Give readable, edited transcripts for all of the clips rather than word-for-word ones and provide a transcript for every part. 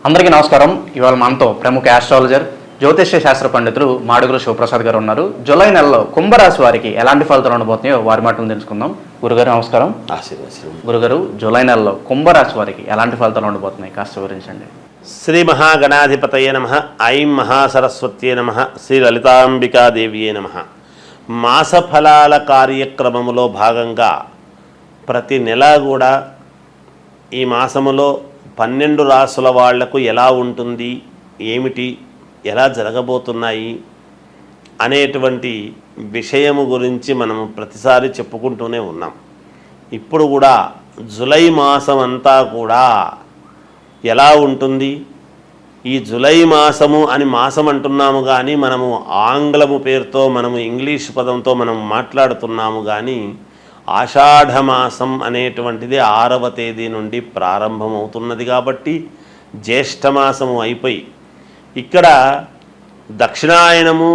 అందరికీ నమస్కారం. ఇవాళ మనతో ప్రముఖ ఆస్ట్రాలజర్ జ్యోతిష్య శాస్త్ర పండితులు మాడుగుల శివప్రసాద్ గారు ఉన్నారు. జూలై నెలలో కుంభరాశి వారికి ఎలాంటి ఫలితాలు ఉండబోతున్నాయో వారి మాటలు తెలుసుకుందాం. గురుగారు నమస్కారం. గురుగారు, జూలై నెలలో కుంభరాశి వారికి ఎలాంటి ఫలితాలు ఉండబోతున్నాయి కాస్త వివరించండి. శ్రీ మహాగణాధిపతయే నమః. ఐం మహాసరస్వత్యే నమః. శ్రీ లలితాంబికాదేవియే నమః. మాస ఫలాల కార్యక్రమములో భాగంగా ప్రతి నెల కూడా ఈ మాసములో 12 రాసుల వాళ్లకు ఎలా ఉంటుంది, ఏమిటి, ఎలా జరగబోతున్నాయి అనేటువంటి విషయము గురించి మనము ప్రతిసారి చెప్పుకుంటూనే ఉన్నాం. ఇప్పుడు కూడా జూలై మాసం అంతా కూడా ఎలా ఉంటుంది, ఈ జూలై మాసము అని మాసం అంటున్నాము కానీ మనము ఆంగ్లము పేరుతో మనము ఇంగ్లీష్ పదంతో మనం మాట్లాడుతున్నాము కానీ ఆషాఢమాసం అనేటువంటిది 6వ తేదీ నుండి ప్రారంభమవుతున్నది కాబట్టి జ్యేష్ఠమాసము అయిపోయి ఇక్కడ దక్షిణాయనము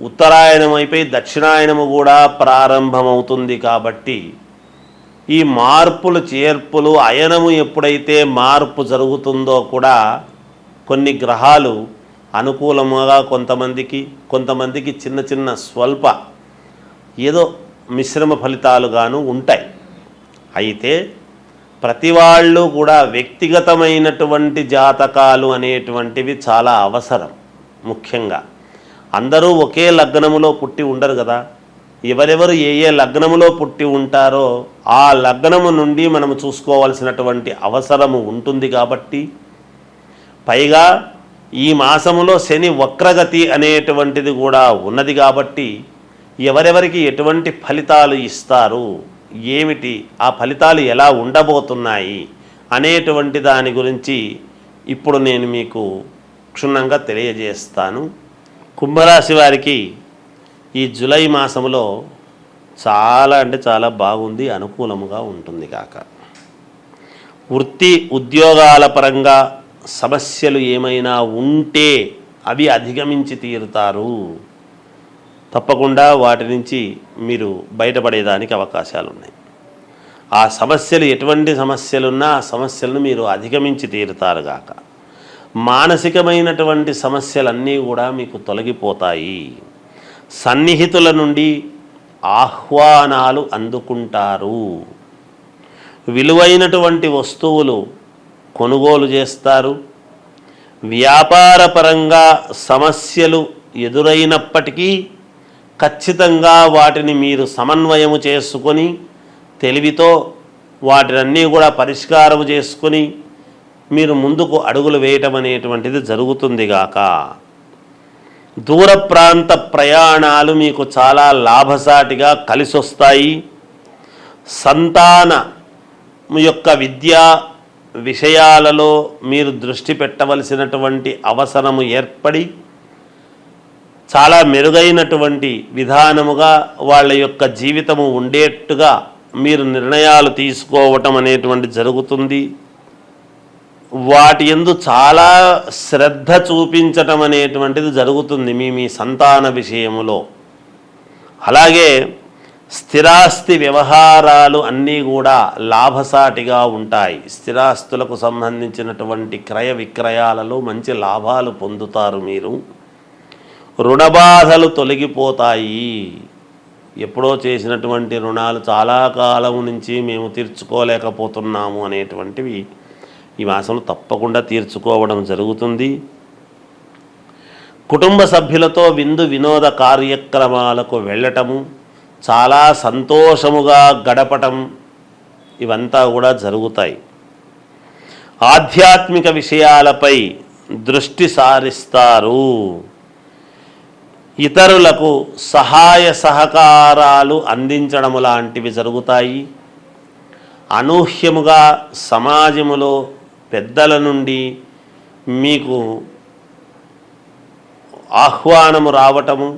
ఉత్తరాయణం అయిపోయి దక్షిణాయనము కూడా ప్రారంభమవుతుంది. కాబట్టి ఈ మార్పులు చేర్పులు అయనము ఎప్పుడైతే మార్పు జరుగుతుందో కూడా కొన్ని గ్రహాలు అనుకూలముగా కొంతమందికి చిన్న చిన్న స్వల్ప ఏదో మిశ్రమ ఫలితాలుగాను ఉంటాయి. అయితే ప్రతి వాళ్ళు కూడా వ్యక్తిగతమైనటువంటి జాతకాలు అనేటువంటివి చాలా అవసరం. ముఖ్యంగా అందరూ ఒకే లగ్నములో పుట్టి ఉండరు కదా. ఎవరెవరు ఏ లగ్నములో పుట్టి ఉంటారో ఆ లగ్నము నుండి మనము చూసుకోవాల్సినటువంటి అవసరము ఉంటుంది. కాబట్టి పైగా ఈ మాసములో శని వక్రగతి అనేటువంటిది కూడా ఉన్నది. కాబట్టి ఎవరెవరికి ఎటువంటి ఫలితాలు ఇస్తారు, ఏమిటి, ఆ ఫలితాలు ఎలా ఉండబోతున్నాయి అనేటువంటి దాని గురించి ఇప్పుడు నేను మీకు క్షుణ్ణంగా తెలియజేస్తాను. కుంభరాశి వారికి ఈ జూలై మాసంలో చాలా అంటే చాలా బాగుంది, అనుకూలముగా ఉంటుంది కాక. వృత్తి ఉద్యోగాల పరంగా సమస్యలు ఏమైనా ఉంటే అవి అధిగమించి తీరుతారు. తప్పకుండా వాటి నుంచి మీరు బయటపడేదానికి అవకాశాలు ఉన్నాయి. ఆ సమస్యలు ఎటువంటి సమస్యలున్నా ఆ సమస్యలను మీరు అధిగమించి తీరుతారు గాక. మానసికమైనటువంటి సమస్యలన్నీ కూడా మీకు తొలగిపోతాయి. సన్నిహితుల నుండి ఆహ్వానాలు అందుకుంటారు. విలువైనటువంటి వస్తువులు కొనుగోలు చేస్తారు. వ్యాపారపరంగా సమస్యలు ఎదురైనప్పటికీ ఖచ్చితంగా వాటిని మీరు సమన్వయము చేసుకొని తెలివితో వాటినన్నీ కూడా పరిష్కారము చేసుకొని మీరు ముందుకు అడుగులు వేయటం అనేటువంటిది జరుగుతుంది గాక. దూర ప్రాంత ప్రయాణాలు మీకు చాలా లాభసాటిగా కలిసి వస్తాయి. సంతాన యొక్క విద్యా విషయాలలో మీరు దృష్టి పెట్టవలసినటువంటి అవసరము ఏర్పడి చాలా మెరుగైనటువంటి విధానముగా వాళ్ళ యొక్క జీవితము ఉండేట్టుగా మీరు నిర్ణయాలు తీసుకోవటం అనేటువంటి జరుగుతుంది. వాటి యందు చాలా శ్రద్ధ చూపించటం అనేటువంటిది జరుగుతుంది మీ సంతాన విషయములో. అలాగే స్థిరాస్తి వ్యవహారాలు అన్నీ కూడా లాభసాటిగా ఉంటాయి. స్థిరాస్తులకు సంబంధించినటువంటి క్రయ విక్రయాలలో మంచి లాభాలు పొందుతారు మీరు. రుణబాధలు తొలగిపోతాయి. ఎప్పుడో చేసినటువంటి రుణాలు చాలా కాలం నుంచి మేము తీర్చుకోలేకపోతున్నాము అనేటువంటివి ఈ మాసంలో తప్పకుండా తీర్చుకోవడం జరుగుతుంది. కుటుంబ సభ్యులతో విందు వినోద కార్యక్రమాలకు వెళ్ళటము, చాలా సంతోషముగా గడపటం ఇవంతా కూడా జరుగుతాయి. ఆధ్యాత్మిక విషయాలపై దృష్టి సారిస్తారు. ఇతరులకు సహాయ సహకారాలు అందించడం లాంటివి జరుగుతాయి. అనూహ్యముగా సమాజములో పెద్దల నుండి మీకు ఆహ్వానము రావటము,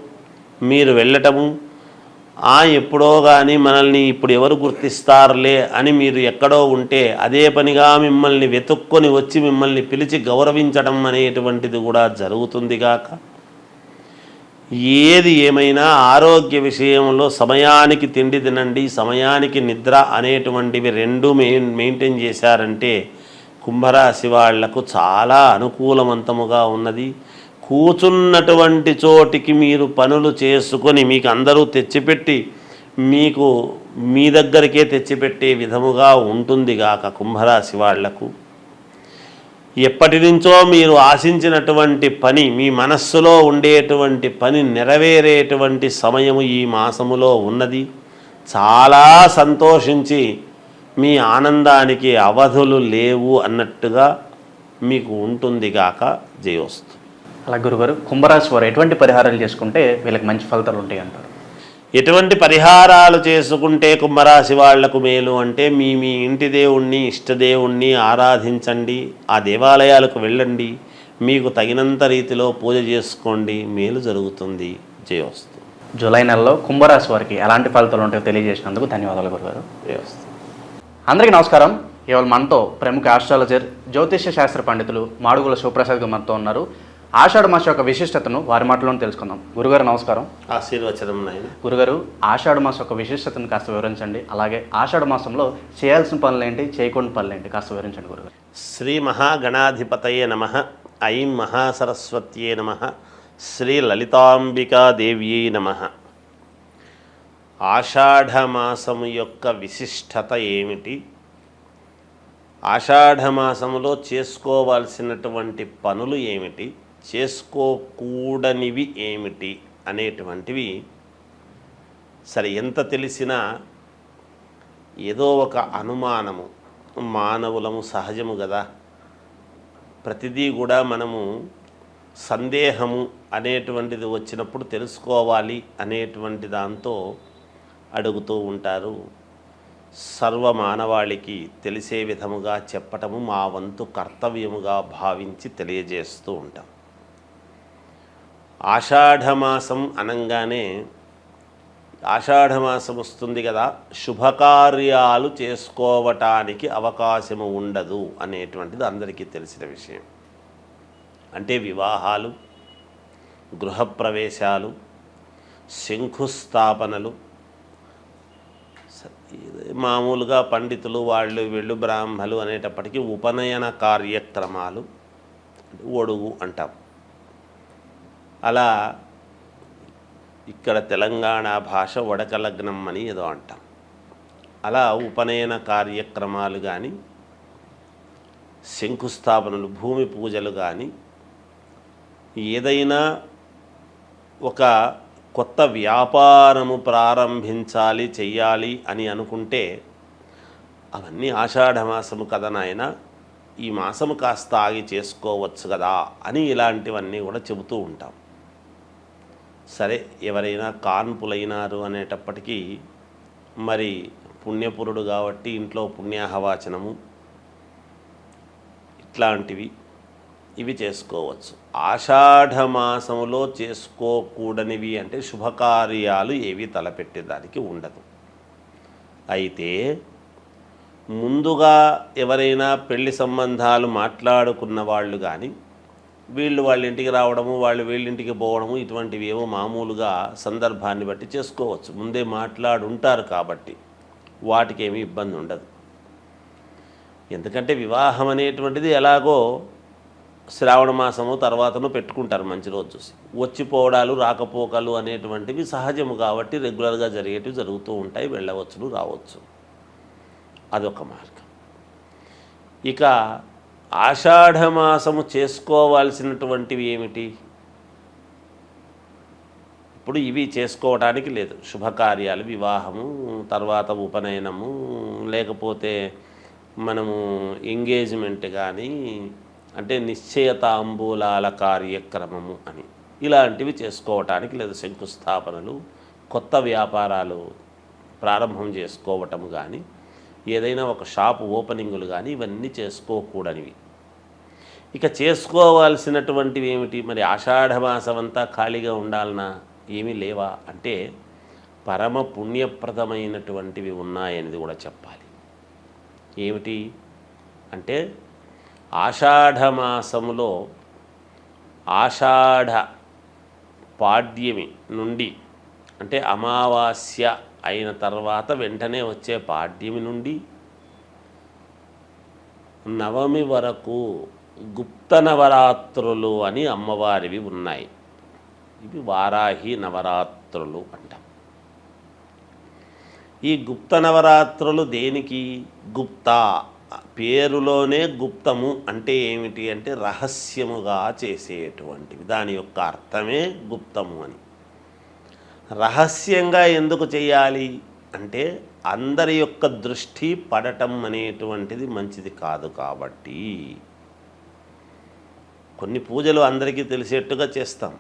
మీరు వెళ్ళటము, ఎప్పుడో కానీ మనల్ని ఇప్పుడు ఎవరు గుర్తిస్తారులే అని మీరు ఎక్కడో ఉంటే అదే పనిగా మిమ్మల్ని వెతుక్కొని వచ్చి మిమ్మల్ని పిలిచి గౌరవించడం అనేటువంటిది కూడా జరుగుతుంది గాక. ఏది ఏమైనా ఆరోగ్య విషయంలో సమయానికి తిండి తినండి, సమయానికి నిద్ర అనేటువంటివి రెండు మెయింటైన్ చేశారంటే కుంభరాశి వాళ్లకు చాలా అనుకూలవంతముగా ఉన్నది. కూర్చున్నటువంటి చోటికి మీరు పనులు చేసుకొని మీకు అందరూ తెచ్చిపెట్టి మీకు మీ దగ్గరికే తెచ్చిపెట్టే విధముగా ఉంటుంది గాక కుంభరాశి వాళ్లకు. ఎప్పటి నుంచో మీరు ఆశించినటువంటి పని, మీ మనస్సులో ఉండేటువంటి పని నెరవేరేటువంటి సమయము ఈ మాసములో ఉన్నది. చాలా సంతోషించి మీ ఆనందానికి అవధులు లేవు అన్నట్టుగా మీకు ఉంటుంది గాక. జయోస్తు. అలా గురుగారు, కుంభరాశి వారు ఎటువంటి పరిహారాలు చేసుకుంటే వీళ్ళకి మంచి ఫలితాలు ఉంటాయి అంటారు? ఎటువంటి పరిహారాలు చేసుకుంటే కుంభరాశి వాళ్లకు మేలు అంటే, మీ ఇంటి దేవుణ్ణి, ఇష్టదేవుణ్ణి ఆరాధించండి, ఆ దేవాలయాలకు వెళ్ళండి, మీకు తగినంత రీతిలో పూజ చేసుకోండి, మేలు జరుగుతుంది. జయోస్తు. జూలై నెలలో కుంభరాశి వారికి ఎలాంటి ఫలితాలు ఉంటాయో తెలియజేసినందుకు ధన్యవాదాలు గురుగారు. జయోస్తు. అందరికీ నమస్కారం. ఇవాళ మనతో ప్రముఖ ఆస్ట్రాలజర్, జ్యోతిష్య శాస్త్ర పండితులు మాడుగుల శివప్రసాద్ గారు మనతో ఉన్నారు. ఆషాఢ మాసం యొక్క విశిష్టతను వారి మాటలోనే తెలుసుకుందాం. గురుగారు నమస్కారం. ఆశీర్వచనం నాయన. గురుగారు, ఆషాఢ మాసం యొక్క విశిష్టతను కాస్త వివరించండి. అలాగే ఆషాఢ మాసంలో చేయాల్సిన పనులు ఏంటి, చేయకూడని పనులు ఏంటి కాస్త వివరించండి గురుగారు. శ్రీ మహాగణాధిపతయే నమః. ఐం మహాసరస్వత్యే నమః. శ్రీ లలితాంబికాదేవ్యై నమః. ఆషాఢమాసము యొక్క విశిష్టత ఏమిటి, ఆషాఢమాసములో చేసుకోవాల్సినటువంటి పనులు ఏమిటి, చేసుకోకూడనివి ఏమిటి అనేటువంటివి సరే ఎంత తెలిసినా ఏదో ఒక అనుమానము, మానవులము సహజము కదా. ప్రతిదీ కూడా మనము సందేహము అనేటువంటిది వచ్చినప్పుడు తెలుసుకోవాలి అనేటువంటి దాంతో అడుగుతూ ఉంటారు. సర్వమానవాళికి తెలిసే విధముగా చెప్పటము మా వంతు కర్తవ్యముగా భావించి తెలియజేస్తూ ఉంటాం. ఆషాఢమాసం అనంగానే ఆషాఢమాసం వస్తుంది కదా, శుభకార్యాలు చేసుకోవటానికి అవకాశము ఉండదు అనేటువంటిది అందరికీ తెలిసిన విషయం. అంటే వివాహాలు, గృహప్రవేశాలు, శంకుస్థాపనలు, మామూలుగా పండితులు వీళ్ళు బ్రాహ్మలు అనేటప్పటికీ ఉపనయన కార్యక్రమాలు, ఒడుగు అంటాం. అలా ఇక్కడ తెలంగాణ భాష వడకలగ్నం అని ఏదో అంటాం. అలా ఉపనయన కార్యక్రమాలు కానీ, శంకుస్థాపనలు, భూమి పూజలు కానీ, ఏదైనా ఒక కొత్త వ్యాపారము ప్రారంభించాలి, చెయ్యాలి అని అనుకుంటే అవన్నీ ఆషాఢమాసము కదా నాయన, ఈ మాసము కాస్త ఆగి చేసుకోవచ్చు కదా అని ఇలాంటివన్నీ కూడా చెబుతూ ఉంటాం. సరే, ఎవరైనా కాన్పులైనారు అనేటప్పటికీ మరి పుణ్యపురుడు కాబట్టి ఇంట్లో పుణ్యాహవాచనము ఇట్లాంటివి ఇవి చేసుకోవచ్చు. ఆషాఢమాసములో చేసుకోకూడనివి అంటే శుభకార్యాలు ఏవి తలపెట్టేదానికి ఉండదు. అయితే ముందుగా ఎవరైనా పెళ్లి సంబంధాలు మాట్లాడుకున్న వాళ్ళు కానీ, వాళ్ళ ఇంటికి రావడము, వీళ్ళింటికి పోవడము, ఇటువంటివి ఏమో మామూలుగా సందర్భాన్ని బట్టి చేసుకోవచ్చు. ముందే మాట్లాడుంటారు కాబట్టి వాటికి ఏమీ ఇబ్బంది ఉండదు. ఎందుకంటే వివాహం అనేటువంటిది ఎలాగో శ్రావణ మాసము తర్వాతను పెట్టుకుంటారు మంచి రోజు చూసి. వచ్చిపోవడాలు, రాకపోకలు అనేటువంటివి సహజము కాబట్టి రెగ్యులర్గా జరిగేటివి జరుగుతూ ఉంటాయి. వెళ్ళవచ్చును, రావచ్చు. అదొక మార్గం. ఇక ఆషాఢమాసము చేసుకోవాల్సినటువంటివి ఏమిటి? ఇప్పుడు ఇవి చేసుకోవడానికి లేదు. శుభకార్యాలు, వివాహము, తర్వాత ఉపనయనము, లేకపోతే మనము ఎంగేజ్మెంట్ కానీ, అంటే నిశ్చయతాంబూలాల కార్యక్రమము అని ఇలాంటివి చేసుకోవటానికి లేదు. శంకుస్థాపనలు, కొత్త వ్యాపారాలు ప్రారంభం చేసుకోవటము కానీ, ఏదైనా ఒక షాపు ఓపెనింగులు కానీ ఇవన్నీ చేసుకోకూడనివి. ఇక చేసుకోవాల్సినటువంటివి ఏమిటి? మరి ఆషాఢమాసం అంతా ఖాళీగా ఉండాలనా? ఏమీ లేవా అంటే పరమ పుణ్యప్రదమైనటువంటివి ఉన్నాయనేది కూడా చెప్పాలి. ఏమిటి అంటే ఆషాఢమాసములో ఆషాఢ పాడ్యమి నుండి, అంటే అమావాస్య అయిన తర్వాత వెంటనే వచ్చే పాడ్యమి నుండి నవమి వరకు గుప్త నవరాత్రులు అని అమ్మవారివి ఉన్నాయి. ఇవి వారాహి నవరాత్రులు అంటాం. ఈ గుప్త నవరాత్రులు దేనికి? గుప్త పేరులోనే గుప్తము అంటే ఏమిటి అంటే రహస్యముగా చేసేటువంటివి. దాని యొక్క అర్థమే గుప్తము అని. రహస్యంగా ఎందుకు చేయాలి అంటే అందరి యొక్క దృష్టి పడటం అనేటువంటిది మంచిది కాదు కాబట్టి కొన్ని పూజలు అందరికీ తెలిసేట్టుగా చేస్తాం.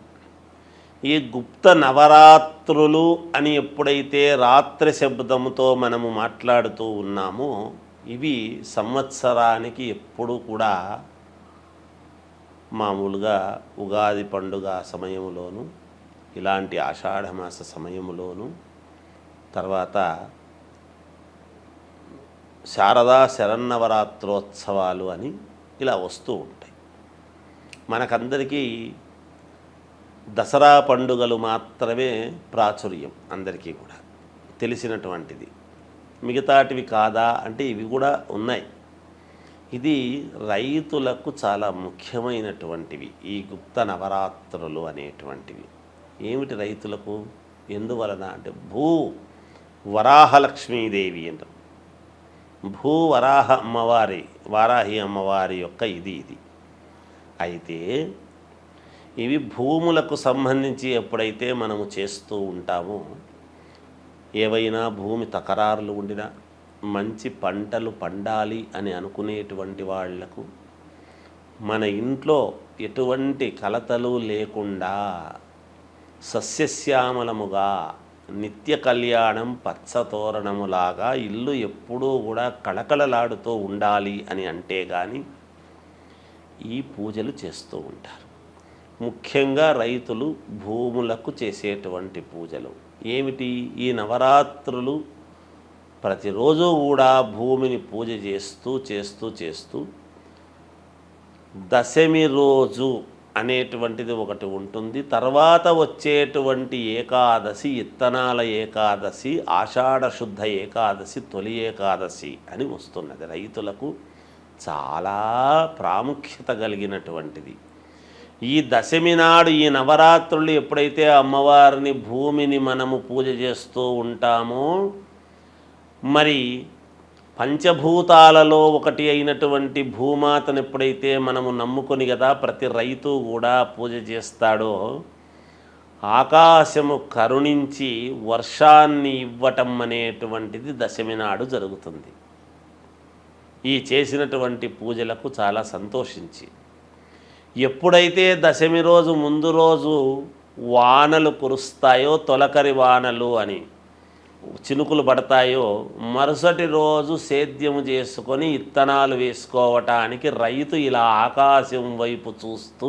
ఈ గుప్త నవరాత్రులు అని ఎప్పుడైతే రాత్రి శబ్దముతో మనము మాట్లాడుతూ ఉన్నామో ఇవి సంవత్సరానికి ఎప్పుడు కూడా మామూలుగా ఉగాది పండుగ సమయంలోను, ఇలాంటి ఆషాఢమాస సమయంలోను, తర్వాత శారదా శరన్నవరాత్రోత్సవాలు అని ఇలా వస్తూ ఉంటాయి. మనకందరికీ దసరా పండుగలు మాత్రమే ప్రాచుర్యం, అందరికీ కూడా తెలిసినటువంటిది. మిగతాటివి కాదా అంటే ఇవి కూడా ఉన్నాయి. ఇది రైతులకు చాలా ముఖ్యమైనటువంటివి ఈ గుప్త నవరాత్రులు అనేటువంటివి. ఏమిటి రైతులకు? ఎందువలన అంటే వరాహలక్ష్మీదేవి అంటాం. వరాహ అమ్మవారి, వారాహి అమ్మవారి యొక్క ఇది అయితే ఇవి భూములకు సంబంధించి ఎప్పుడైతే మనము చేస్తూ ఉంటామో, ఏవైనా భూమి తకరారులు ఉండినా, మంచి పంటలు పండాలి అని అనుకునేటువంటి వాళ్లకు మన ఇంట్లో ఎటువంటి కలతలు లేకుండా సస్యశ్యామలముగా నిత్య కళ్యాణం పచ్చతోరణములాగా ఇల్లు ఎప్పుడూ కూడా కళకళలాడుతూ ఉండాలి అని అంటే కానీ ఈ పూజలు చేస్తూ ఉంటారు. ముఖ్యంగా రైతులు భూములకు చేసేటువంటి పూజలు ఏమిటి? ఈ నవరాత్రులు ప్రతిరోజు కూడా భూమిని పూజ చేస్తూ దశమి రోజు అనేటువంటిది ఒకటి ఉంటుంది. తర్వాత వచ్చేటువంటి ఏకాదశి, ఇత్తనాల ఏకాదశి, ఆషాఢ శుద్ధ ఏకాదశి, తొలి ఏకాదశి అని వస్తున్నది. రైతులకు చాలా ప్రాముఖ్యత కలిగినటువంటిది. ఈ దశమి నాడు ఈ నవరాత్రులు ఎప్పుడైతే అమ్మవారిని భూమిని మనము పూజ చేస్తూ ఉంటామో, మరి పంచభూతాలలో ఒకటి అయినటువంటి భూమాతను ఎప్పుడైతే మనము నమ్ముకొని కదా ప్రతి రైతు కూడా పూజ చేస్తాడో, ఆకాశము కరుణించి వర్షాన్ని ఇవ్వటం అనేటువంటిది దశమి నాడు జరుగుతుంది. ఈ చేసినటువంటి పూజలకు చాలా సంతోషించి ఎప్పుడైతే దశమి రోజు ముందు రోజు వానలు కురుస్తాయో, తొలకరి వానలు అని చినుకులు పడతాయో, మరుసటి రోజు సేద్యము చేసుకొని ఇత్తనాలు వేసుకోవటానికి రైతు ఇలా ఆకాశం వైపు చూస్తూ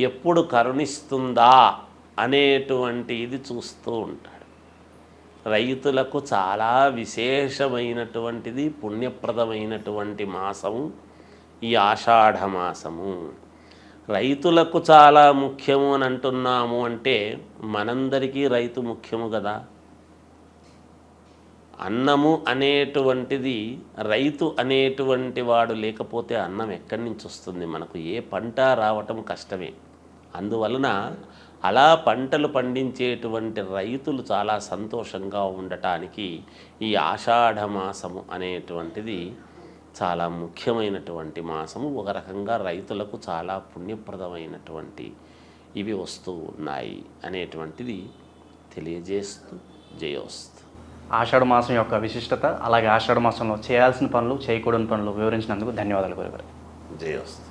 ఎప్పుడు కరుణిస్తుందా అనేటువంటి ఇది చూస్తూ ఉంటాడు. రైతులకు చాలా విశేషమైనటువంటిది, పుణ్యప్రదమైనటువంటి మాసము ఈ ఆషాఢ మాసము. రైతులకు చాలా ముఖ్యము అని అంటున్నాము అంటే మనందరికీ రైతు ముఖ్యము కదా. అన్నము అనేటువంటిది, రైతు అనేటువంటి వాడు లేకపోతే అన్నం ఎక్కడి నుంచి వస్తుంది? మనకు ఏ పంట రావటం కష్టమే. అందువలన అలా పంటలు పండించేటువంటి రైతులు చాలా సంతోషంగా ఉండటానికి ఈ ఆషాఢ మాసము అనేటువంటిది చాలా ముఖ్యమైనటువంటి మాసము. ఒక రకంగా రైతులకు చాలా పుణ్యప్రదమైనటువంటి ఇవి వస్తూ ఉన్నాయి అనేటువంటిది తెలియజేస్తూ జయోస్తు. ఆషాఢ మాసం యొక్క విశిష్టత, అలాగే ఆషాఢ మాసంలో చేయాల్సిన పనులు, చేయకూడని పనులు వివరించినందుకు ధన్యవాదాలు గురుగారు. జయోస్తు.